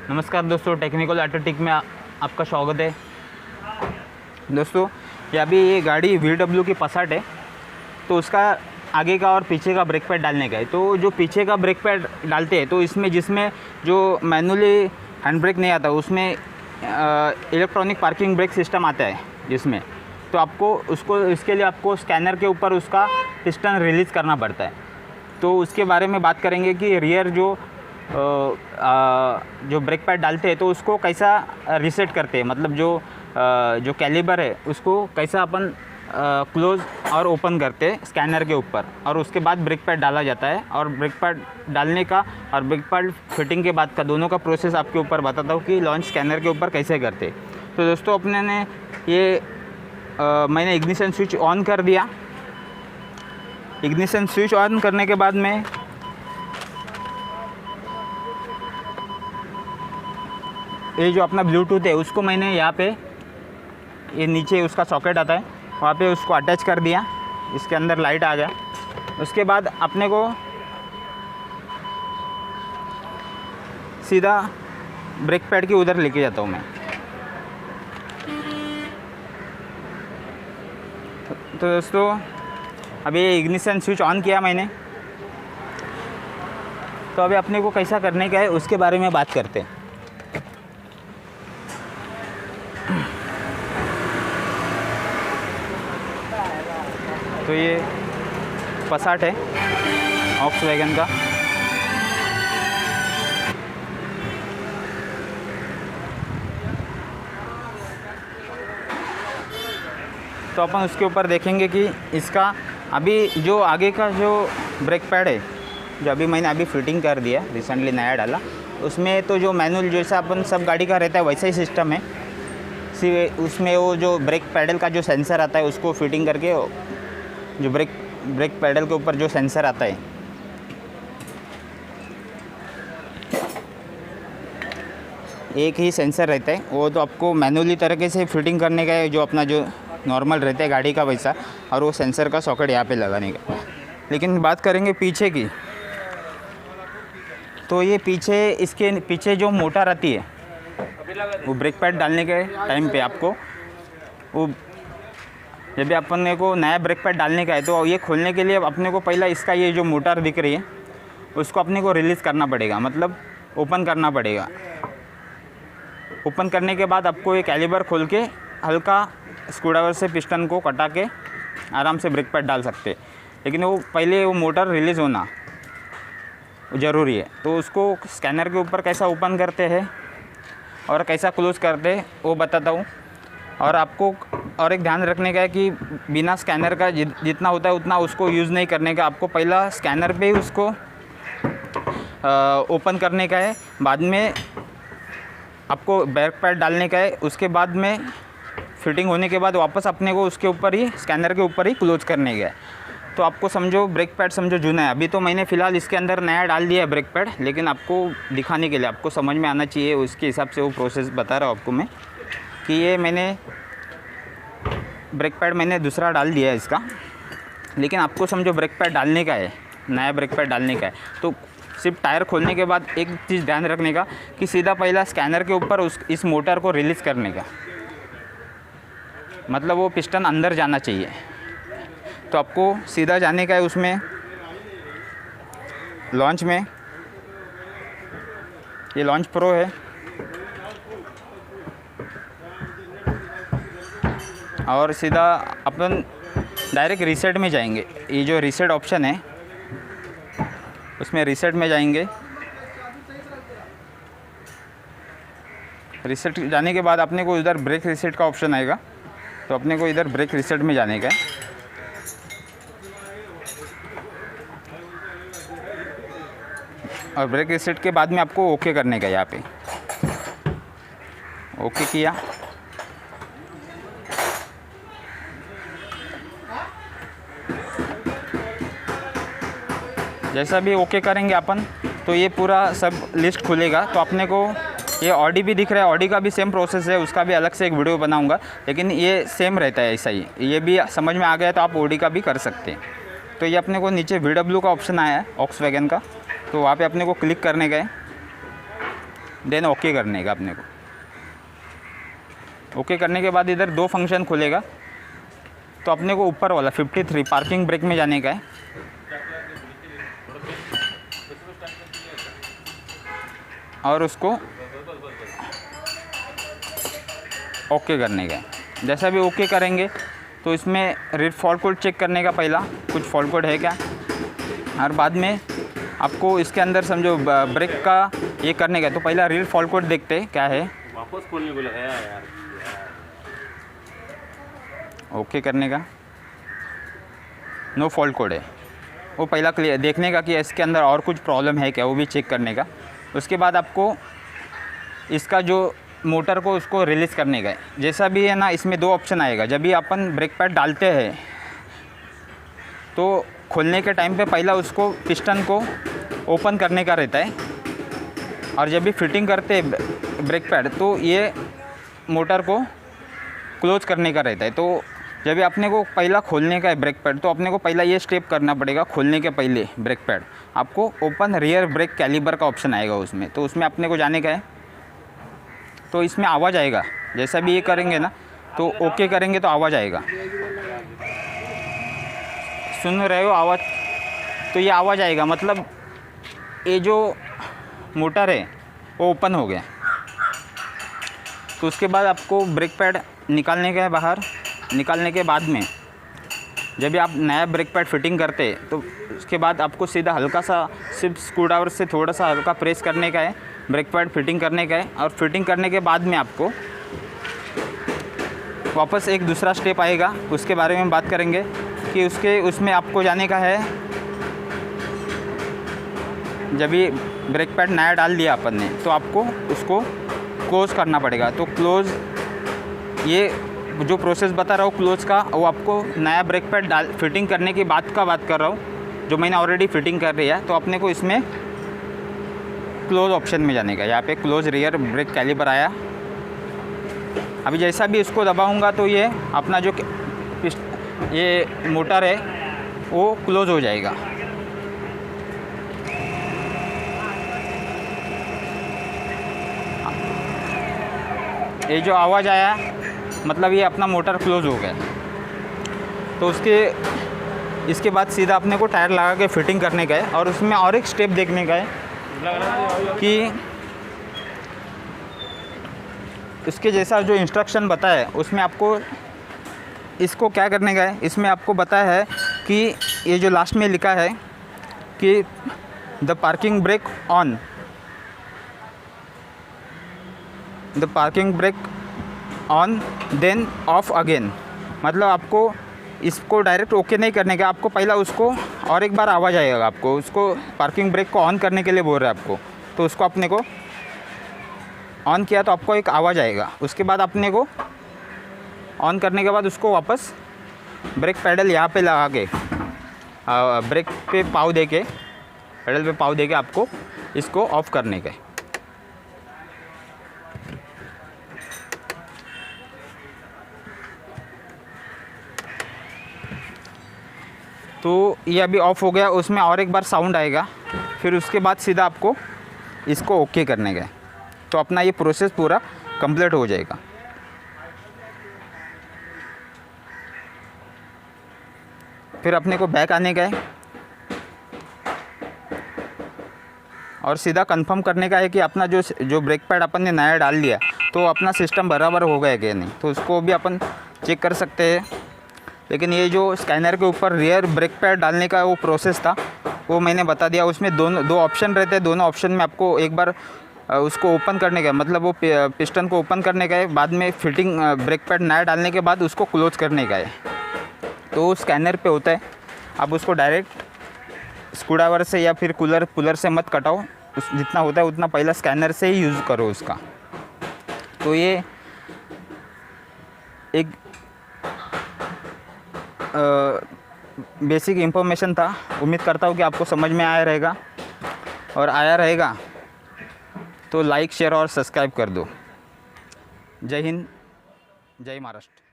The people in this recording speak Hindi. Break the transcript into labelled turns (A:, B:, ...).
A: नमस्कार दोस्तों, टेक्निकल ऑटोटेक में आपका स्वागत है। दोस्तों ये गाड़ी VW की पसाट है, तो उसका आगे का और पीछे का ब्रेक पैड डालने का है। तो जो पीछे का ब्रेक पैड डालते हैं तो जिसमें जो मैनुअली हैंड ब्रेक नहीं आता, उसमें इलेक्ट्रॉनिक पार्किंग ब्रेक सिस्टम आता है जिसमें, तो आपको इसके लिए आपको स्कैनर के ऊपर उसका पिस्टन रिलीज़ करना पड़ता है। तो उसके बारे में बात करेंगे कि रियर जो ब्रेक पैड डालते हैं तो उसको कैसा रीसेट करते हैं, मतलब जो कैलिबर है उसको कैसा अपन क्लोज़ और ओपन करते हैं स्कैनर के ऊपर, और उसके बाद ब्रेक पैड डाला जाता है। और ब्रेक पैड डालने का और ब्रेक पैड फिटिंग के बाद का दोनों का प्रोसेस आपके ऊपर बताता हूँ कि लॉन्च स्कैनर के ऊपर कैसे करते। तो दोस्तों मैंने इग्निशन स्विच ऑन कर दिया। इग्निशन स्विच ऑन करने के बाद में ये जो अपना ब्लूटूथ है उसको मैंने यहाँ पे, ये नीचे उसका सॉकेट आता है, वहाँ पे उसको अटैच कर दिया। इसके अंदर लाइट आ गया। उसके बाद अपने को सीधा ब्रेक पैड के उधर लेके जाता हूँ मैं। तो दोस्तों अभी ये इग्निशन स्विच ऑन किया मैंने, तो अभी अपने को कैसा करने का है उसके बारे में बात करते हैं। तो ये पसाट है वॉक्सवैगन का। तो अपन उसके ऊपर देखेंगे कि इसका अभी जो आगे का जो ब्रेक पैड है, जो अभी मैंने फिटिंग कर दिया, रिसेंटली नया डाला, उसमें तो जो मैनुअल जैसा अपन सब गाड़ी का रहता है वैसा ही सिस्टम है। उसमें वो जो ब्रेक पैडल का जो सेंसर आता है उसको फिटिंग करके, जो ब्रेक पैडल के ऊपर जो सेंसर आता है, एक ही सेंसर रहता है, वो तो आपको मैनुअली तरीके से फिटिंग करने का है, जो अपना जो नॉर्मल रहता है गाड़ी का वैसा, और वो सेंसर का सॉकेट यहाँ पे लगाने का। लेकिन बात करेंगे पीछे की, तो ये इसके पीछे जो मोटर आती है, वो ब्रेक पैड डालने के टाइम पे आपको वो, जब भी अपने को नया ब्रेक पैड डालने का है तो ये खोलने के लिए अपने को पहला इसका ये जो मोटर दिख रही है उसको अपने को रिलीज़ करना पड़ेगा, मतलब ओपन करना पड़ेगा। ओपन करने के बाद आपको ये कैलिबर खोल के हल्का स्क्रूड्राइवर से पिस्टन को कटा के आराम से ब्रेक पैड डाल सकते हैं। लेकिन वो पहले वो मोटर रिलीज़ होना ज़रूरी है। तो उसको स्कैनर के ऊपर कैसा ओपन करते हैं और कैसा क्लोज़ करते हैं वो बताता हूँ। और आपको और एक ध्यान रखने का है कि बिना स्कैनर का जितना होता है उतना उसको यूज़ नहीं करने का। आपको पहला स्कैनर पे ही उसको ओपन करने का है, बाद में आपको ब्रेक पैड डालने का है। उसके बाद में फिटिंग होने के बाद वापस अपने को उसके ऊपर ही, स्कैनर के ऊपर ही क्लोज करने का है। तो आपको समझो ब्रेक पैड समझो जुना है। अभी तो मैंने फ़िलहाल इसके अंदर नया डाल दिया है ब्रेक पैड, लेकिन आपको दिखाने के लिए, आपको समझ में आना चाहिए, उसके हिसाब से वो प्रोसेस बता रहा हूँ आपको मैं कि ये मैंने ब्रेक पैड मैंने दूसरा डाल दिया है इसका। लेकिन आपको समझो ब्रेक पैड डालने का है, नया ब्रेक पैड डालने का है, तो सिर्फ टायर खोलने के बाद एक चीज़ ध्यान रखने का कि सीधा पहला स्कैनर के ऊपर इस मोटर को रिलीज़ करने का, मतलब वो पिस्टन अंदर जाना चाहिए। तो आपको सीधा जाने का है उसमें, लॉन्च में। ये लॉन्च प्रो है, और सीधा अपन डायरेक्ट रीसेट में जाएंगे। ये जो रीसेट ऑप्शन है उसमें रीसेट में जाएंगे। रीसेट जाने के बाद अपने को इधर ब्रेक रीसेट का ऑप्शन आएगा, तो अपने को इधर ब्रेक रीसेट में जाने का है। और ब्रेक रीसेट के बाद में आपको ओके करने का है। यहाँ पे ओके किया, जैसा भी ओके करेंगे अपन, तो ये पूरा सब लिस्ट खुलेगा। तो अपने को ये ऑडी भी दिख रहा है, ऑडी का भी सेम प्रोसेस है, उसका भी अलग से एक वीडियो बनाऊंगा, लेकिन ये सेम रहता है ऐसा ही। ये भी समझ में आ गया तो आप ऑडी का भी कर सकते हैं। तो ये अपने को नीचे VW का ऑप्शन आया है वॉक्सवैगन का, तो वहाँ पे अपने को क्लिक करने का है। देन ओके करने का अपने को। ओके करने के बाद इधर 2 फंक्शन खुलेगा, तो अपने को ऊपर वाला 53 पार्किंग ब्रेक में जाने का है। और उसको ओके करने का है। जैसा भी ओके करेंगे तो इसमें रेड फॉल्ट कोड चेक करने का, पहला कुछ फॉल्ट कोड है क्या, और बाद में आपको इसके अंदर समझो ब्रेक का ये करने का। तो पहला रील फॉल्ट कोड देखते हैं क्या है।
B: वापस खोलने को लगाया यार।
A: ओके करने का, नो फॉल्ट कोड है, वो पहला क्लियर देखने का कि इसके अंदर और कुछ प्रॉब्लम है क्या, वो भी चेक करने का। उसके बाद आपको इसका जो मोटर को उसको रिलीज़ करने का है। जैसा भी है ना, इसमें 2 ऑप्शन आएगा। जब भी अपन ब्रेक पैड डालते हैं तो खोलने के टाइम पे पहला उसको पिस्टन को ओपन करने का रहता है, और जब भी फिटिंग करते हैं ब्रेक पैड तो ये मोटर को क्लोज करने का रहता है। तो जब भी अपने को पहला खोलने का है ब्रेक पैड, तो अपने को पहला ये स्टेप करना पड़ेगा। खोलने के पहले ब्रेक पैड आपको ओपन रियर ब्रेक कैलिबर का ऑप्शन आएगा उसमें, तो उसमें अपने को जाने का है। तो इसमें आवाज़ आएगा, जैसा भी ये करेंगे ना तो ओके करेंगे तो आवाज़ आएगा, सुन रहे हो आवाज़? तो ये आवाज़ आएगा, मतलब ये जो मोटर है वो ओपन हो गया। तो उसके बाद आपको ब्रेक पैड निकालने का है बाहर। निकालने के बाद में जब भी आप नया ब्रेक पैड फिटिंग करते हैं तो उसके बाद आपको सीधा हल्का सा सिर्फ स्क्रूड्राइवर से थोड़ा सा हल्का प्रेस करने का है, ब्रेक पैड फिटिंग करने का है। और फिटिंग करने के बाद में आपको वापस एक दूसरा स्टेप आएगा, उसके बारे में बात करेंगे कि उसमें आपको जाने का है। जब भी ब्रेक पैड नया डाल दिया अपन ने तो आपको उसको क्लोज करना पड़ेगा। तो क्लोज, ये जो प्रोसेस बता रहा हूँ क्लोज का, वो आपको नया ब्रेक पैड फिटिंग करने की बात कर रहा हूँ, जो मैंने ऑलरेडी फिटिंग कर रही है। तो अपने को इसमें क्लोज ऑप्शन में जाने का। यहाँ पे क्लोज रियर ब्रेक कैलिबर आया। अभी जैसा भी इसको दबाऊंगा तो ये अपना जो ये मोटर है वो क्लोज हो जाएगा। ये जो आवाज़ आया मतलब ये अपना मोटर क्लोज हो गया। तो इसके बाद सीधा अपने को टायर लगा के फिटिंग करने का है। और उसमें और एक स्टेप देखने का है कि इसके जैसा जो इंस्ट्रक्शन बताया उसमें आपको इसको क्या करने का है। इसमें आपको बताया है कि ये जो लास्ट में लिखा है कि the parking brake on, the parking brake on then off again. मतलब आपको इसको डायरेक्ट ओके नहीं करने का, आपको पहला उसको और एक बार आवाज़ आएगा, आपको उसको पार्किंग ब्रेक को ऑन करने के लिए बोल रहा है आपको। तो उसको अपने को ऑन किया तो आपको एक आवाज़ आएगा। उसके बाद अपने को ऑन करने के बाद उसको वापस ब्रेक पैडल यहाँ पे लगा के ब्रेक पे पाव दे के, पैडल पे पाव दे के आपको इसको ऑफ़ करने का है। तो ये अभी ऑफ़ हो गया। उसमें और एक बार साउंड आएगा, फिर उसके बाद सीधा आपको इसको ओके करने का है। तो अपना ये प्रोसेस पूरा कंप्लीट हो जाएगा। फिर अपने को बैक आने का है और सीधा कंफर्म करने का है कि अपना जो ब्रेक पैड अपन ने नया डाल लिया तो अपना सिस्टम बराबर हो गया कि नहीं। तो उसको भी अपन चेक कर सकते हैं। लेकिन ये जो स्कैनर के ऊपर रियर ब्रेक पैड डालने का वो प्रोसेस था वो मैंने बता दिया। उसमें दो ऑप्शन रहते हैं। दोनों ऑप्शन में आपको एक बार उसको ओपन करने का है, मतलब वो पिस्टन को ओपन करने का है। बाद में फिटिंग ब्रेक पैड नया डालने के बाद उसको क्लोज करने का है। तो स्कैनर पे होता है। आप उसको डायरेक्ट स्क्रूड्राइवर से या फिर पुलर से मत कटाओ, जितना होता है उतना पहला स्कैनर से ही यूज़ करो उसका। तो ये एक बेसिक इंफॉर्मेशन था। उम्मीद करता हूँ कि आपको समझ में आया रहेगा, और आया रहेगा तो लाइक शेयर और सब्सक्राइब कर दो। जय हिंद, जय महाराष्ट्र।